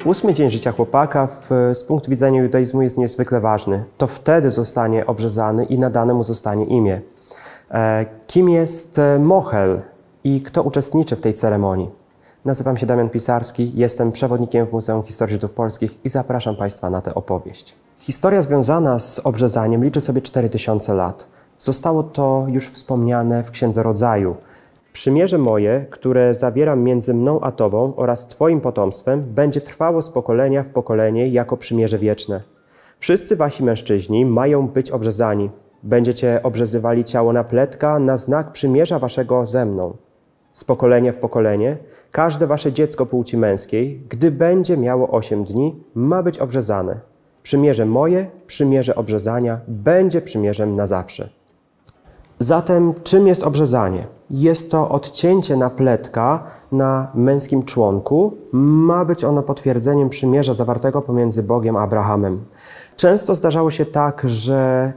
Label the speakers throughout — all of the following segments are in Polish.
Speaker 1: 8. dzień życia chłopaka z punktu widzenia judaizmu jest niezwykle ważny. To wtedy zostanie obrzezany i nadane mu zostanie imię. Kim jest Mochel i kto uczestniczy w tej ceremonii? Nazywam się Damian Pisarski, jestem przewodnikiem w Muzeum Historii Żydów Polskich i zapraszam Państwa na tę opowieść. Historia związana z obrzezaniem liczy sobie 4000 lat. Zostało to już wspomniane w Księdze Rodzaju. Przymierze moje, które zawieram między mną a Tobą oraz Twoim potomstwem, będzie trwało z pokolenia w pokolenie jako przymierze wieczne. Wszyscy wasi mężczyźni mają być obrzezani. Będziecie obrzezywali ciało napletka na znak przymierza waszego ze mną. Z pokolenia w pokolenie każde wasze dziecko płci męskiej, gdy będzie miało 8 dni, ma być obrzezane. Przymierze moje, przymierze obrzezania, będzie przymierzem na zawsze. Zatem czym jest obrzezanie? Jest to odcięcie napletka na męskim członku. Ma być ono potwierdzeniem przymierza zawartego pomiędzy Bogiem a Abrahamem. Często zdarzało się tak, że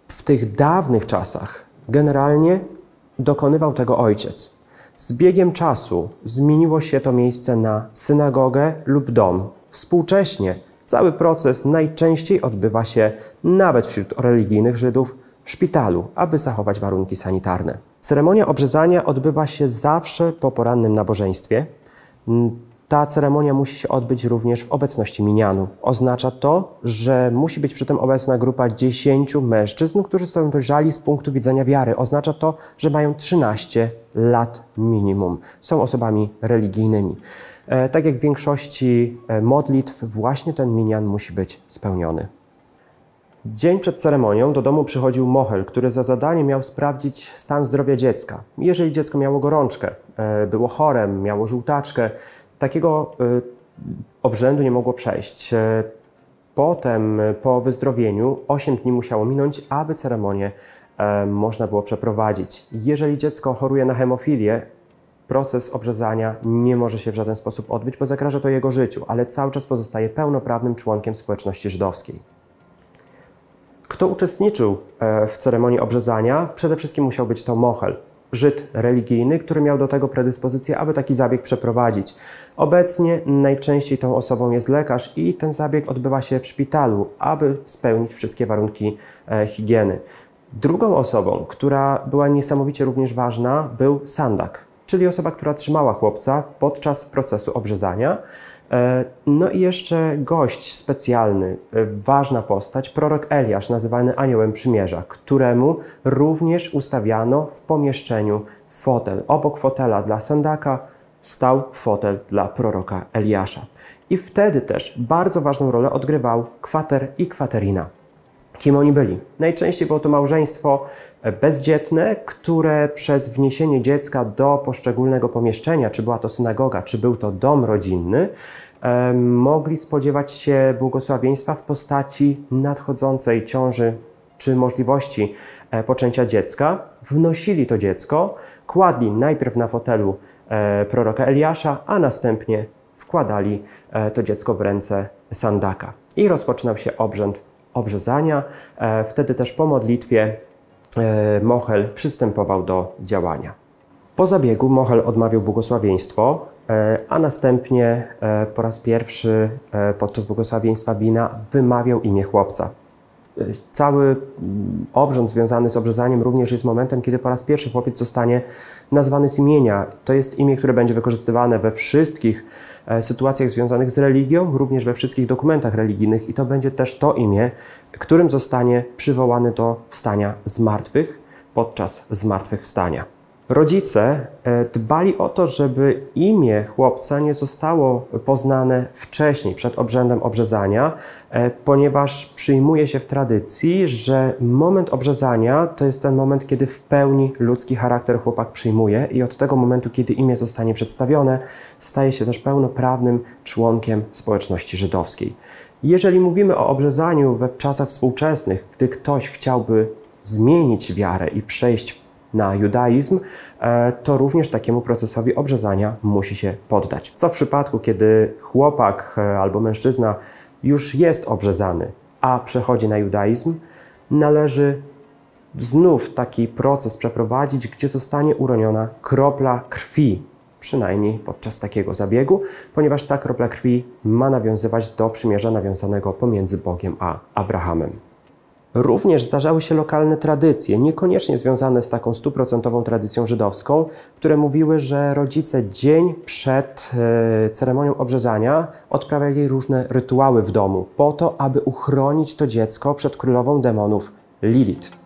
Speaker 1: w tych dawnych czasach generalnie dokonywał tego ojciec. Z biegiem czasu zmieniło się to miejsce na synagogę lub dom. Współcześnie cały proces najczęściej odbywa się nawet wśród religijnych Żydów w szpitalu, aby zachować warunki sanitarne. Ceremonia obrzezania odbywa się zawsze po porannym nabożeństwie. Ta ceremonia musi się odbyć również w obecności minianu. Oznacza to, że musi być przy tym obecna grupa 10 mężczyzn, którzy są dojrzali z punktu widzenia wiary. Oznacza to, że mają 13 lat minimum. Są osobami religijnymi. Tak jak w większości modlitw, właśnie ten minian musi być spełniony. Dzień przed ceremonią do domu przychodził Mochel, który za zadanie miał sprawdzić stan zdrowia dziecka. Jeżeli dziecko miało gorączkę, było chore, miało żółtaczkę, takiego obrzędu nie mogło przejść. Potem, po wyzdrowieniu, 8 dni musiało minąć, aby ceremonię można było przeprowadzić. Jeżeli dziecko choruje na hemofilię, proces obrzezania nie może się w żaden sposób odbyć, bo zagraża to jego życiu, ale cały czas pozostaje pełnoprawnym członkiem społeczności żydowskiej. Kto uczestniczył w ceremonii obrzezania? Przede wszystkim musiał być to Mochel, Żyd religijny, który miał do tego predyspozycję, aby taki zabieg przeprowadzić. Obecnie najczęściej tą osobą jest lekarz i ten zabieg odbywa się w szpitalu, aby spełnić wszystkie warunki higieny. Drugą osobą, która była niesamowicie również ważna, był sandak, czyli osoba, która trzymała chłopca podczas procesu obrzezania. No i jeszcze gość specjalny, ważna postać, prorok Eliasz, nazywany Aniołem Przymierza, któremu również ustawiano w pomieszczeniu fotel. Obok fotela dla sandaka stał fotel dla proroka Eliasza. I wtedy też bardzo ważną rolę odgrywał kwater i kwaterina. Kim oni byli? Najczęściej było to małżeństwo bezdzietne, które przez wniesienie dziecka do poszczególnego pomieszczenia, czy była to synagoga, czy był to dom rodzinny, mogli spodziewać się błogosławieństwa w postaci nadchodzącej ciąży, czy możliwości poczęcia dziecka. Wnosili to dziecko, kładli najpierw na fotelu proroka Eliasza, a następnie wkładali to dziecko w ręce sandaka. I rozpoczynał się obrzęd obrzezania. Wtedy też po modlitwie Mochel przystępował do działania. Po zabiegu Mochel odmawiał błogosławieństwo, a następnie po raz pierwszy podczas błogosławieństwa wina wymawiał imię chłopca. Cały obrząd związany z obrzezaniem również jest momentem, kiedy po raz pierwszy chłopiec zostanie nazwany z imienia. To jest imię, które będzie wykorzystywane we wszystkich sytuacjach związanych z religią, również we wszystkich dokumentach religijnych i to będzie też to imię, którym zostanie przywołany do wstania z martwych podczas zmartwychwstania. Rodzice dbali o to, żeby imię chłopca nie zostało poznane wcześniej, przed obrzędem obrzezania, ponieważ przyjmuje się w tradycji, że moment obrzezania to jest ten moment, kiedy w pełni ludzki charakter chłopak przyjmuje i od tego momentu, kiedy imię zostanie przedstawione, staje się też pełnoprawnym członkiem społeczności żydowskiej. Jeżeli mówimy o obrzezaniu we czasach współczesnych, gdy ktoś chciałby zmienić wiarę i przejść na judaizm, to również takiemu procesowi obrzezania musi się poddać. Co w przypadku, kiedy chłopak albo mężczyzna już jest obrzezany, a przechodzi na judaizm, należy znów taki proces przeprowadzić, gdzie zostanie uroniona kropla krwi przynajmniej podczas takiego zabiegu, ponieważ ta kropla krwi ma nawiązywać do przymierza nawiązanego pomiędzy Bogiem a Abrahamem. Również zdarzały się lokalne tradycje, niekoniecznie związane z taką 100% tradycją żydowską, które mówiły, że rodzice dzień przed ceremonią obrzezania odprawiali różne rytuały w domu, po to, aby uchronić to dziecko przed królową demonów Lilith.